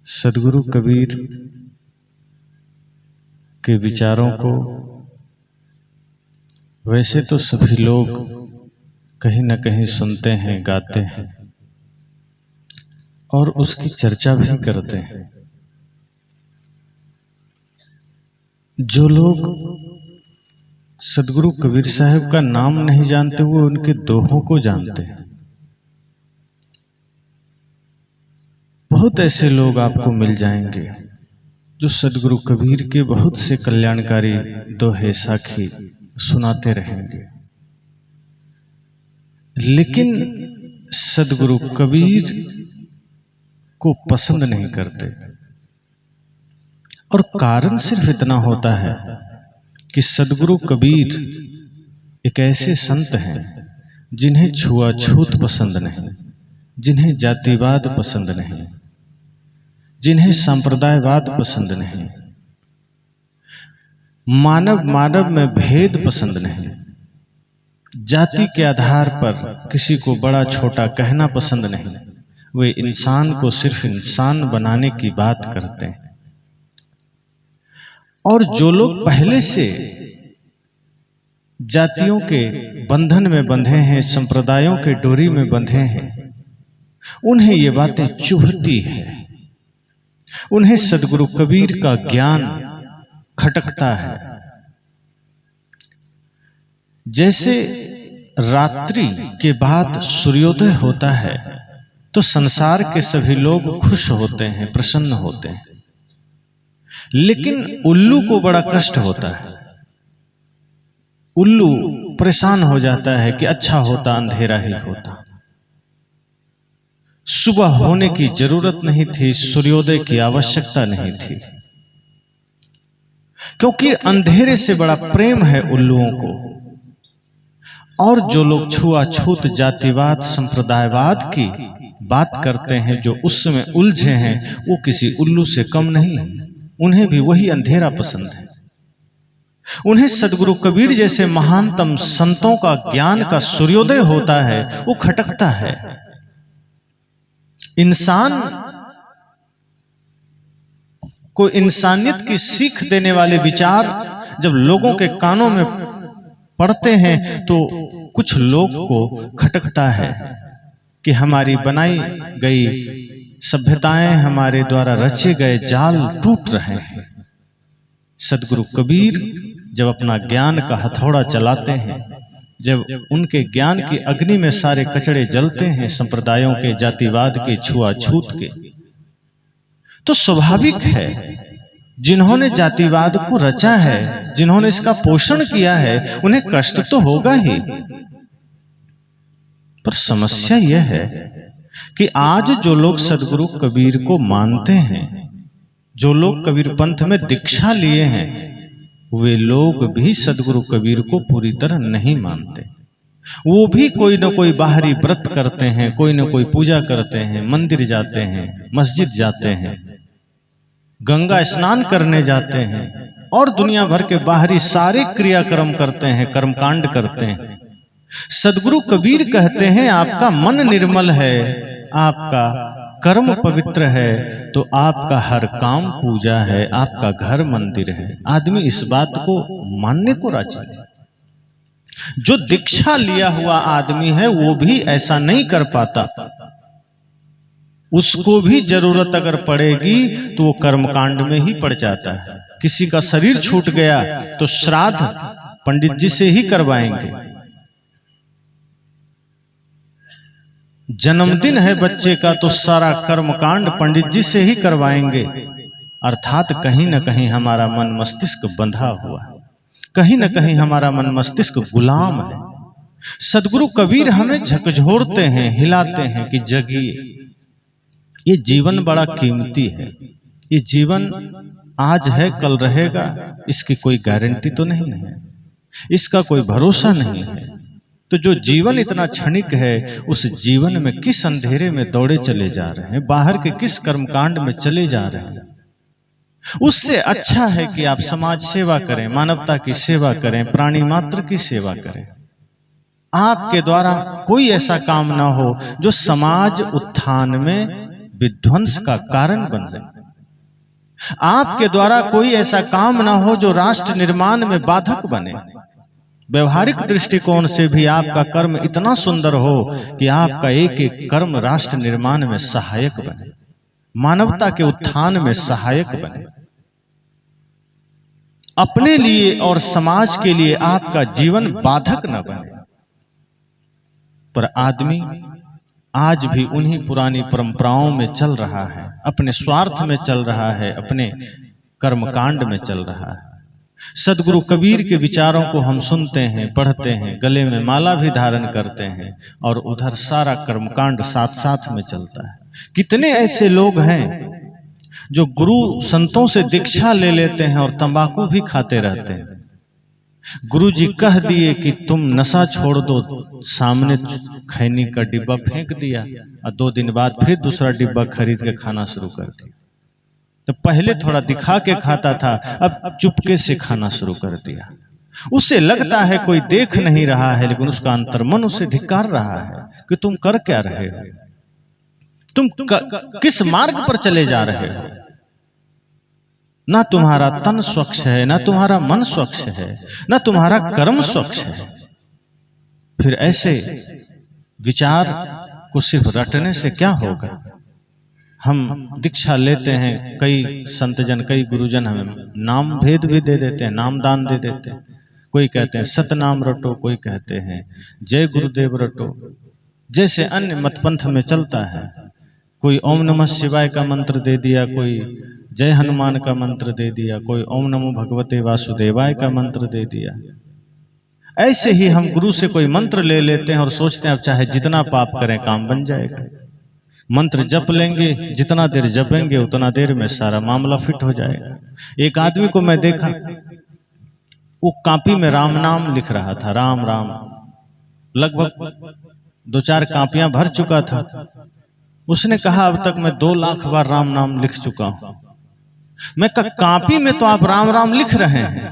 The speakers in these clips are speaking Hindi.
सद्गुरु कबीर के विचारों को वैसे तो सभी लोग कहीं न कहीं सुनते हैं, गाते हैं और उसकी चर्चा भी करते हैं। जो लोग सद्गुरु कबीर साहब का नाम नहीं जानते वो उनके दोहों को जानते हैं। बहुत ऐसे लोग आपको मिल जाएंगे जो सद्गुरु कबीर के बहुत से कल्याणकारी दोहे साखी सुनाते रहेंगे, लेकिन सद्गुरु कबीर को पसंद नहीं करते। और कारण सिर्फ इतना होता है कि सद्गुरु कबीर एक ऐसे संत हैं जिन्हें छुआछूत पसंद नहीं, जिन्हें जातिवाद पसंद नहीं, जिन्हें सांप्रदायवाद पसंद नहीं, मानव मानव में भेद पसंद नहीं, जाति के आधार पर किसी को बड़ा छोटा कहना पसंद नहीं। वे इंसान को सिर्फ इंसान बनाने की बात करते हैं। और जो लोग पहले से जातियों के बंधन में बंधे हैं, संप्रदायों के डोरी में बंधे हैं, उन्हें ये बातें चुभती है। उन्हें सद्गुरु कबीर का ज्ञान खटकता है। जैसे रात्रि के बाद सूर्योदय होता है तो संसार के सभी लोग खुश होते हैं, प्रसन्न होते हैं, लेकिन उल्लू को बड़ा कष्ट होता है। उल्लू परेशान हो जाता है कि अच्छा होता अंधेरा ही होता, सुबह होने की जरूरत नहीं थी, सूर्योदय की आवश्यकता नहीं थी, क्योंकि अंधेरे से बड़ा प्रेम है उल्लुओं को। और जो लोग छुआछूत, जातिवाद, संप्रदायवाद की बात करते हैं, जो उसमें उलझे हैं, वो किसी उल्लू से कम नहीं है। उन्हें भी वही अंधेरा पसंद है। उन्हें सद्गुरु कबीर जैसे महानतम संतों का ज्ञान का सूर्योदय होता है, वो खटकता है। इंसान को इंसानियत की सीख देने वाले विचार जब लोगों के कानों में पड़ते हैं तो कुछ लोग को खटकता है कि हमारी बनाई गई सभ्यताएं, हमारे द्वारा रचे गए जाल टूट रहे हैं। सद्गुरु कबीर जब अपना ज्ञान का हथौड़ा चलाते हैं, जब उनके ज्ञान की अग्नि में सारे कचड़े जलते हैं, संप्रदायों के, जातिवाद के, छुआछूत के, तो स्वाभाविक है जिन्होंने जातिवाद को रचा है, जिन्होंने इसका पोषण किया है, उन्हें कष्ट तो होगा ही। पर समस्या यह है कि आज जो लोग सद्गुरु कबीर को मानते हैं, जो लोग कबीर पंथ में दीक्षा लिए हैं, वे लोग भी सद्गुरु कबीर को पूरी तरह नहीं मानते। वो भी कोई न कोई बाहरी व्रत करते हैं, कोई न कोई पूजा करते हैं, मंदिर जाते हैं, मस्जिद जाते हैं, गंगा स्नान करने जाते हैं और दुनिया भर के बाहरी सारे क्रियाक्रम करते हैं, कर्मकांड करते हैं। सद्गुरु कबीर कहते हैं आपका मन निर्मल है, आपका कर्म पवित्र है, तो आपका हर काम पूजा है, आपका घर मंदिर है। आदमी इस बात को मानने को राजी है। जो दीक्षा लिया हुआ आदमी है वो भी ऐसा नहीं कर पाता। उसको भी जरूरत अगर पड़ेगी तो वो कर्मकांड में ही पड़ जाता है। किसी का शरीर छूट गया तो श्राद्ध पंडित जी से ही करवाएंगे। जन्मदिन है बच्चे का तो सारा कर्मकांड पंडित जी से ही करवाएंगे। अर्थात कहीं न कहीं हमारा मन मस्तिष्क बंधा हुआ है, कहीं न कहीं हमारा मन मस्तिष्क गुलाम है। सद्गुरु कबीर हमें झकझोरते हैं, हिलाते हैं कि जगिए। ये जीवन बड़ा कीमती है। ये जीवन आज है कल रहेगा, इसकी कोई गारंटी तो नहीं है, इसका कोई भरोसा नहीं है। तो जो जीवन इतना क्षणिक है, उस जीवन में किस अंधेरे में दौड़े चले जा रहे हैं, बाहर के किस कर्मकांड में चले जा रहे हैं। उससे अच्छा है कि आप समाज सेवा करें, मानवता की सेवा करें, प्राणी मात्र की सेवा करें। आपके द्वारा कोई ऐसा काम ना हो जो समाज उत्थान में विध्वंस का कारण बन जाए। आपके द्वारा कोई ऐसा काम ना हो जो राष्ट्र निर्माण में बाधक बने। व्यवहारिक दृष्टिकोण से भी आपका कर्म इतना सुंदर हो कि आपका एक एक कर्म राष्ट्र निर्माण में सहायक बने, मानवता के उत्थान में सहायक बने। अपने लिए और समाज के लिए आपका जीवन बाधक न बने। पर आदमी आज भी उन्हीं पुरानी परंपराओं में चल रहा है, अपने स्वार्थ में चल रहा है, अपने कर्मकांड में चल रहा है। सदगुरु कबीर के विचारों को हम सुनते हैं, पढ़ते हैं, गले में माला भी धारण करते हैं, और उधर सारा कर्मकांड साथ साथ में चलता है। कितने ऐसे लोग हैं जो गुरु संतों से दीक्षा ले लेते हैं और तंबाकू भी खाते रहते हैं। गुरु जी कह दिए कि तुम नशा छोड़ दो, सामने खैनी का डिब्बा फेंक दिया और 2 दिन बाद फिर दूसरा डिब्बा खरीद के खाना शुरू कर दिया। तो पहले थोड़ा दिखा के खाता था, अब चुपके से खाना शुरू कर दिया। उसे लगता है कोई देख नहीं रहा है, लेकिन उसका अंतर्मन उसे धिक्कार रहा है कि तुम कर क्या रहे हो, तुम किस मार्ग पर चले जा रहे हो। ना तुम्हारा तन स्वच्छ है, ना तुम्हारा मन स्वच्छ है, ना तुम्हारा कर्म स्वच्छ है। फिर ऐसे विचार को सिर्फ रटने से क्या होगा। हम दीक्षा लेते हैं, कई संतजन, कई गुरुजन हमें नाम भेद भी दे देते हैं, नाम दान दे देते हैं। कोई कहते हैं सतनाम रटो, कोई कहते हैं जय गुरुदेव रटो, जैसे अन्य मतपंथ में चलता है। कोई ओम नमः शिवाय का मंत्र दे दिया, कोई जय हनुमान का मंत्र दे दिया, कोई ओम नमो भगवते वासुदेवाय का मंत्र दे दिया। ऐसे ही हम गुरु से कोई मंत्र ले लेते हैं और सोचते हैं अब चाहे जितना पाप करें काम बन जाएगा। मंत्र जप लेंगे, जितना देर जपेंगे उतना देर में सारा मामला फिट हो जाएगा। एक आदमी को मैं देखा, वो कॉपी में राम नाम लिख रहा था, राम राम, लगभग 2-4 कॉपियां भर चुका था। उसने कहा अब तक मैं 2 लाख बार राम नाम लिख चुका हूं। मैं कहा कॉपी में तो आप राम राम लिख रहे हैं,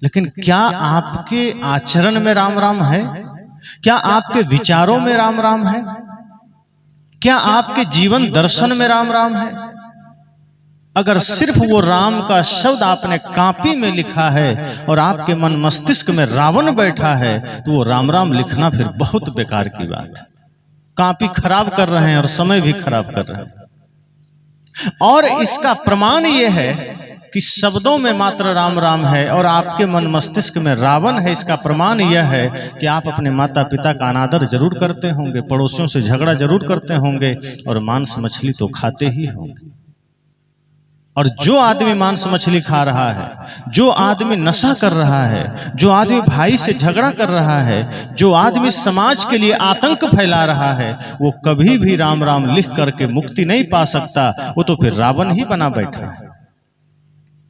लेकिन क्या आपके आचरण में राम राम है? क्या आपके विचारों में राम राम है? क्या आपके जीवन दर्शन में राम राम है? अगर सिर्फ वो राम का शब्द आपने कॉपी में लिखा है और आपके मन मस्तिष्क में रावण बैठा है, तो वो राम राम लिखना फिर बहुत बेकार की बात है। कॉपी खराब कर रहे हैं और समय भी खराब कर रहे हैं। और इसका प्रमाण यह है कि शब्दों में मात्र राम राम है और आपके मन मस्तिष्क में रावण है। इसका प्रमाण यह है कि आप अपने माता पिता का अनादर जरूर करते होंगे, पड़ोसियों से झगड़ा जरूर करते होंगे और मांस मछली तो खाते ही होंगे। और जो आदमी मांस मछली खा रहा है, जो आदमी नशा कर रहा है, जो आदमी भाई से झगड़ा कर रहा है, जो आदमी समाज के लिए आतंक फैला रहा है, वो कभी भी राम राम लिख करके मुक्ति नहीं पा सकता। वो तो फिर रावण ही बना बैठा है।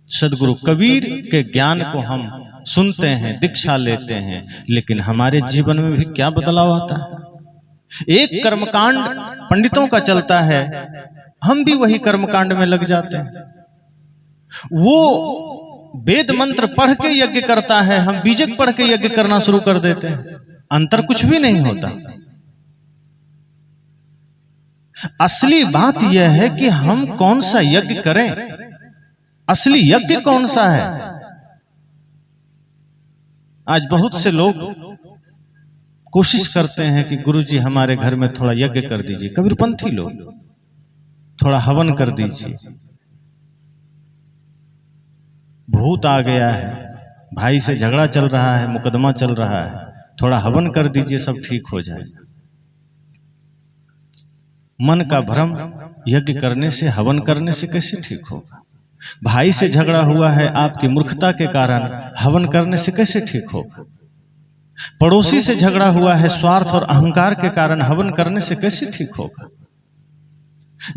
सदगुरु कबीर के ज्ञान को हम सुनते हैं, दीक्षा लेते हैं, लेकिन हमारे जीवन में भी क्या बदलाव आता है। एक कर्मकांड पंडितों का चलता है, हम भी वही कर्मकांड में लग जाते हैं। वो वेद मंत्र पढ़ के यज्ञ करता है, हम बीजक पढ़ के यज्ञ करना शुरू कर देते हैं। अंतर कुछ भी नहीं होता। असली बात यह है कि हम कौन सा यज्ञ करें, असली यज्ञ कौन सा है। आज बहुत से लोग कोशिश करते हैं कि गुरुजी हमारे घर में थोड़ा यज्ञ कर दीजिए, कबीरपंथी लोग थोड़ा हवन कर दीजिए, भूत आ गया है, भाई से झगड़ा चल रहा है, मुकदमा चल रहा है, थोड़ा हवन कर दीजिए सब ठीक हो जाएगा। मन का भ्रम यज्ञ करने से, हवन करने से कैसे ठीक होगा। भाई से झगड़ा हुआ है आपकी मूर्खता के कारण, हवन करने से कैसे ठीक होगा। पड़ोसी से झगड़ा हुआ है स्वार्थ और अहंकार के कारण, हवन करने से कैसे ठीक होगा।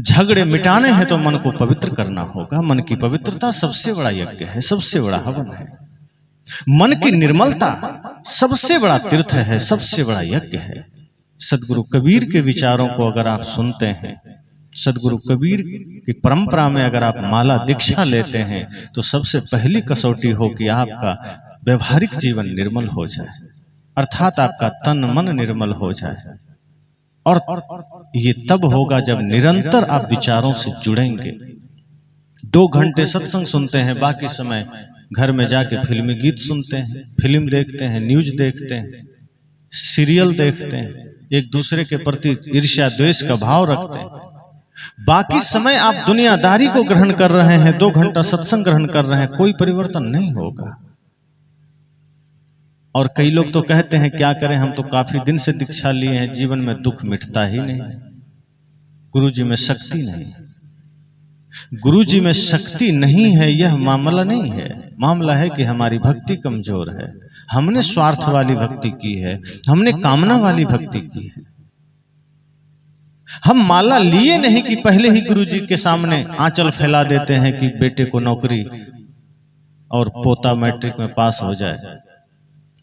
झगड़े मिटाने हैं तो मन को पवित्र करना होगा। मन की पवित्रता सबसे बड़ा यज्ञ है, सबसे बड़ा हवन है। मन की निर्मलता सबसे बड़ा तीर्थ है, सबसे बड़ा यज्ञ है। सदगुरु कबीर के विचारों को अगर आप सुनते हैं, सदगुरु कबीर की परंपरा में अगर आप माला दीक्षा लेते हैं, तो सबसे पहली कसौटी हो कि आपका व्यवहारिक जीवन निर्मल हो जाए, अर्थात आपका तन मन निर्मल हो जाए। और ये तब होगा जब निरंतर आप विचारों से जुड़ेंगे। 2 घंटे सत्संग सुनते हैं, बाकी समय घर में जाके फिल्मी गीत सुनते हैं, फिल्म देखते हैं, न्यूज देखते हैं, सीरियल देखते हैं, एक दूसरे के प्रति ईर्ष्या द्वेष का भाव रखते हैं। बाकी समय आप दुनियादारी को ग्रहण कर रहे हैं, 2 घंटा सत्संग ग्रहण कर रहे हैं, कोई परिवर्तन नहीं होगा। और कई लोग तो कहते हैं क्या करें, हम तो काफी दिन से दीक्षा लिए हैं, जीवन में दुख मिटता ही नहीं, गुरुजी में शक्ति नहीं। गुरुजी में शक्ति नहीं है, यह मामला नहीं है। मामला है कि हमारी भक्ति कमजोर है, हमने स्वार्थ वाली भक्ति की है, हमने कामना वाली भक्ति की है। हम माला लिए नहीं कि पहले ही गुरुजी के सामने आंचल फैला देते हैं कि बेटे को नौकरी और पोता मैट्रिक में पास हो जाए,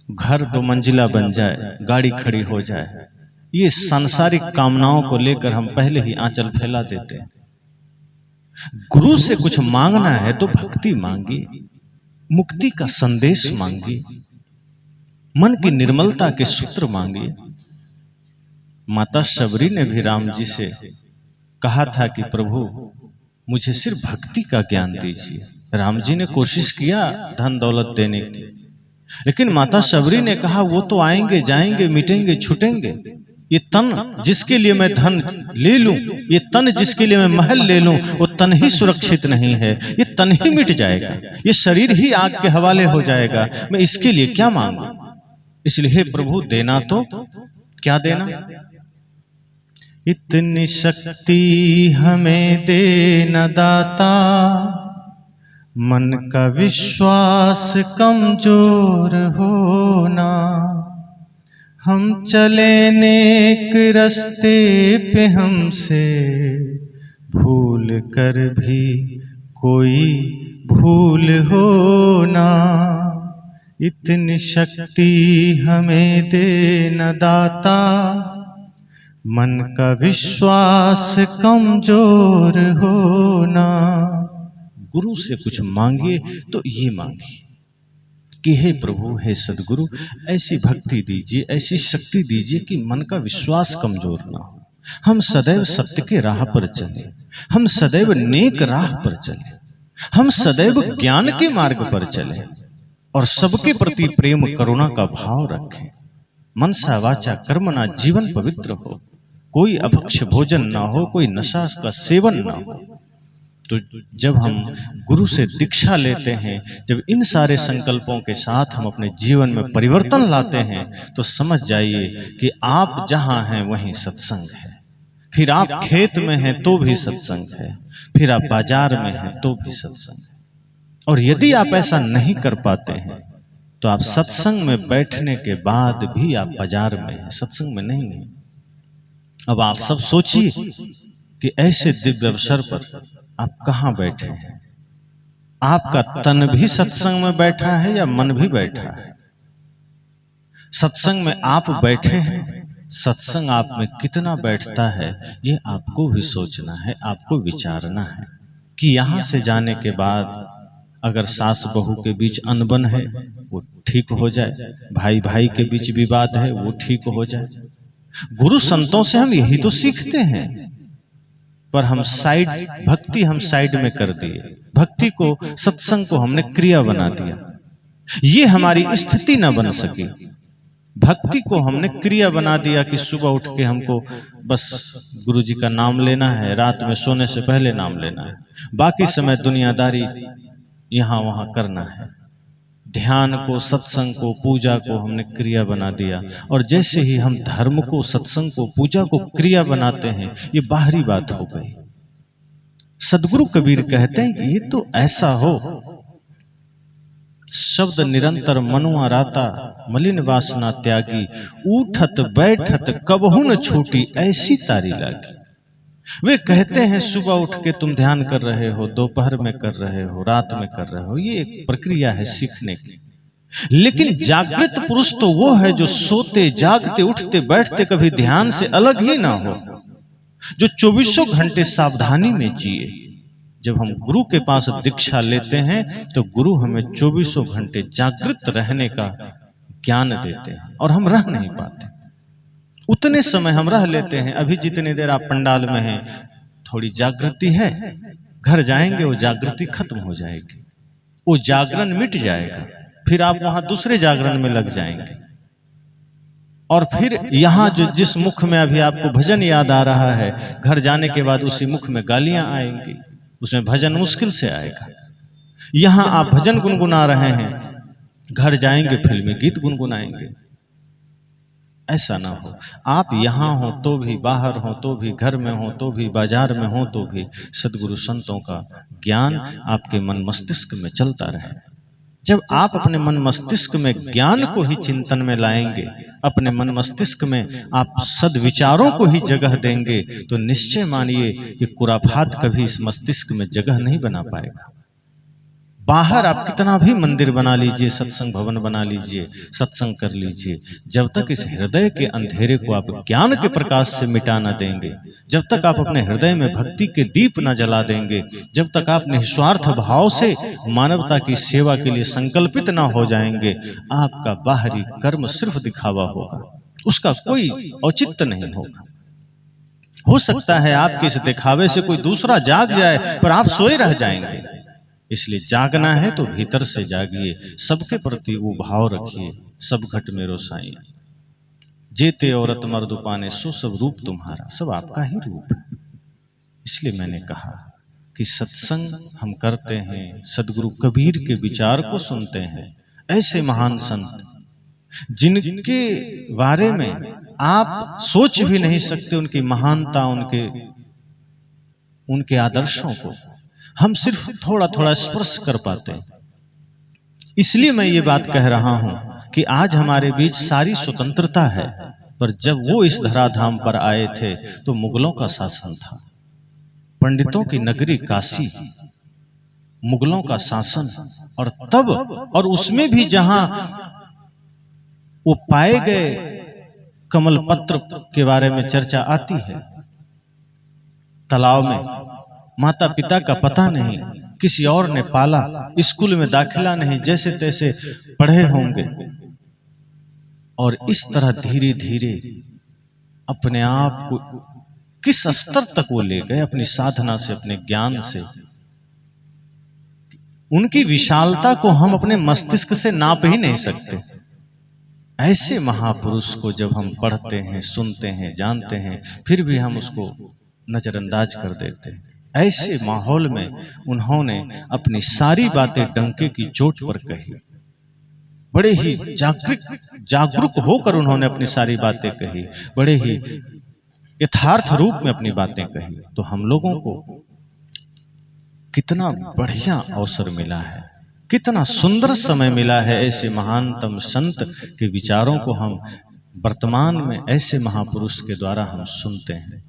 घर 2 मंजिला बन जाए, गाड़ी खड़ी हो जाए। ये सांसारिक कामनाओं को लेकर हम पहले ही आंचल फैला देते हैं। गुरु से कुछ मांगना है तो भक्ति मांगिए, मुक्ति का संदेश मांगिए, मन की निर्मलता के सूत्र मांगिए। माता शबरी ने भी राम जी से कहा था कि प्रभु मुझे सिर्फ भक्ति का ज्ञान दीजिए। राम जी ने कोशिश किया धन दौलत देने की, लेकिन माता शबरी ने कहा वो तो आएंगे जाएंगे, मिटेंगे छूटेंगे। ये तन जिसके लिए मैं धन ले लूं, ये तन जिसके लिए मैं महल ले लूं, वो तन ही सुरक्षित नहीं है, ये तन ही मिट जाएगा, ये शरीर ही आग के हवाले हो जाएगा। मैं इसके लिए क्या मांगू? इसलिए हे प्रभु देना तो क्या देना? इतनी शक्ति हमें देना दाता, मन का विश्वास कमजोर होना। हम चले नेक रास्ते पे, हमसे भूल कर भी कोई भूल होना। इतनी शक्ति हमें देना दाता, मन का विश्वास कमजोर होना। गुरु से कुछ मांगिए तो ये मांगिए कि हे प्रभु, हे सदगुरु, ऐसी भक्ति दीजिए, ऐसी शक्ति दीजिए कि मन का विश्वास कमजोर ना हो। हम सदैव सत्य के राह पर चले, हम सदैव नेक राह पर चले, हम सदैव ज्ञान के मार्ग पर चले और सबके प्रति प्रेम करुणा का भाव रखें। मनसा वाचा कर्मणा जीवन पवित्र हो, कोई अभक्ष्य भोजन ना हो, कोई नशा का सेवन ना हो। तो जब हम गुरु से दीक्षा लेते हैं, जब इन सारे संकल्पों के साथ हम अपने जीवन में परिवर्तन लाते हैं, तो समझ जाइए कि आप जहां हैं वहीं सत्संग है। फिर आप खेत में हैं तो भी सत्संग है, फिर आप बाजार में हैं तो भी सत्संग है। और यदि आप ऐसा नहीं कर पाते हैं तो आप सत्संग में बैठने के बाद भी आप बाजार में हैं, सत्संग में नहीं है। अब आप सब सोचिए कि ऐसे दिव्य अवसर पर आप कहां बैठे हैं? आपका तन भी सत्संग में बैठा है या मन भी बैठा है? सत्संग में आप बैठे हैं, सत्संग आप में कितना बैठता है, ये आपको भी सोचना है, आपको विचारना है कि यहां से जाने के बाद अगर सास बहू के बीच अनबन है वो ठीक हो जाए, भाई भाई के बीच विवाद है वो ठीक हो जाए। गुरु संतों से हम यही तो सीखते हैं, पर हम साइड भक्ति हम साइड में कर दिए, भक्ति को सत्संग को हमने क्रिया बना दिया। ये हमारी स्थिति ना बन सकी। भक्ति को हमने क्रिया बना दिया कि सुबह उठ के हमको बस गुरु जी का नाम लेना है, रात में सोने से पहले नाम लेना है, बाकी समय दुनियादारी यहाँ वहां करना है। ध्यान को, सत्संग को, पूजा को हमने क्रिया बना दिया। और जैसे ही हम धर्म को, सत्संग को, पूजा को क्रिया बनाते हैं, ये बाहरी बात हो गई। सदगुरु कबीर कहते हैं कि ये तो ऐसा हो, शब्द निरंतर मनुआ राता, मलिन वासना त्यागी, उठत बैठत कबहु न छूटी, ऐसी तारी लागी। वे कहते हैं सुबह उठ के तुम ध्यान कर रहे हो, दोपहर में कर रहे हो, रात में कर रहे हो, ये एक प्रक्रिया है सीखने की। लेकिन जागृत पुरुष तो वो है जो सोते जागते उठते बैठते कभी ध्यान से अलग ही ना हो, जो 24 घंटे सावधानी में जिए। जब हम गुरु के पास दीक्षा लेते हैं तो गुरु हमें 24 घंटे जागृत रहने का ज्ञान देते हैं और हम रह नहीं पाते। उतने समय हम रह लेते हैं। अभी जितनी देर आप पंडाल में हैं थोड़ी जागृति है, घर जाएंगे वो जागृति खत्म हो जाएगी, वो जागरण मिट जाएगा, फिर आप वहां दूसरे जागरण में लग जाएंगे। और फिर यहाँ जो जिस मुख में अभी आपको भजन याद आ रहा है, घर जाने के बाद उसी मुख में गालियां आएंगी, उसमें भजन मुश्किल से आएगा। यहाँ आप भजन गुनगुना रहे हैं, घर जाएंगे फिल्मी गीत गुनगुनाएंगे। ऐसा ना हो, आप यहाँ हो तो भी, बाहर हो तो भी, घर में हो तो भी, बाजार में हो तो भी, सद्गुरु संतों का ज्ञान आपके मन मस्तिष्क में चलता रहे। जब आप अपने मन मस्तिष्क में ज्ञान को ही चिंतन में लाएंगे, अपने मन मस्तिष्क में आप सद्विचारों को ही जगह देंगे, तो निश्चय मानिए कि खुराफात कभी इस मस्तिष्क में जगह नहीं बना पाएगा। बाहर आप कितना भी मंदिर बना लीजिए, सत्संग भवन बना लीजिए, सत्संग कर लीजिए, जब तक इस हृदय के अंधेरे को आप ज्ञान के प्रकाश से मिटा न देंगे, जब तक आप अपने हृदय में भक्ति के दीप न जला देंगे, जब तक आप निस्वार्थ भाव से मानवता की सेवा के लिए संकल्पित न हो जाएंगे, आपका बाहरी कर्म सिर्फ दिखावा होगा, उसका कोई औचित्य नहीं होगा। हो सकता है आपके इस दिखावे से कोई दूसरा जाग जाए, पर आप सोए रह जाएंगे। इसलिए जागना है तो भीतर से जागिए, सबके प्रति वो भाव रखिए, सब घट मेरो साईं, जेते औरत मर्द पाने सो सब रूप तुम्हारा, सब आपका ही रूप है। इसलिए मैंने कहा कि सत्संग हम करते हैं, सदगुरु कबीर के विचार को सुनते हैं, ऐसे महान संत जिनके बारे में आप सोच भी नहीं सकते, उनकी महानता, उनके आदर्शों को हम सिर्फ थोड़ा थोड़ा स्पर्श कर पाते हैं। इसलिए मैं ये बात कह रहा हूं कि आज हमारे बीच सारी स्वतंत्रता है, पर जब वो इस धराधाम पर आए थे तो मुगलों का शासन था, पंडितों की नगरी काशी, मुगलों का शासन। और तब, और उसमें भी जहां वो पाए गए कमल पत्र के बारे में चर्चा आती है, तालाब में माता पिता का पता नहीं, किसी और ने पाला, स्कूल में दाखिला नहीं, जैसे तैसे पढ़े होंगे, और इस तरह धीरे धीरे अपने आप को किस स्तर तक वो ले गए, अपनी साधना से, अपने ज्ञान से। उनकी विशालता को हम अपने मस्तिष्क से नाप ही नहीं सकते। ऐसे महापुरुष को जब हम पढ़ते हैं, सुनते हैं, जानते हैं, फिर भी हम उसको नजरअंदाज कर देते हैं। ऐसे माहौल में उन्होंने अपनी सारी बातें डंके की चोट पर कही, बड़े ही जागरूक होकर उन्होंने अपनी सारी बातें कही, बड़े ही यथार्थ रूप में अपनी बातें कही। तो हम लोगों को कितना बढ़िया अवसर मिला है, कितना सुंदर समय मिला है, ऐसे महानतम संत के विचारों को हम वर्तमान में ऐसे महापुरुष के द्वारा हम सुनते हैं।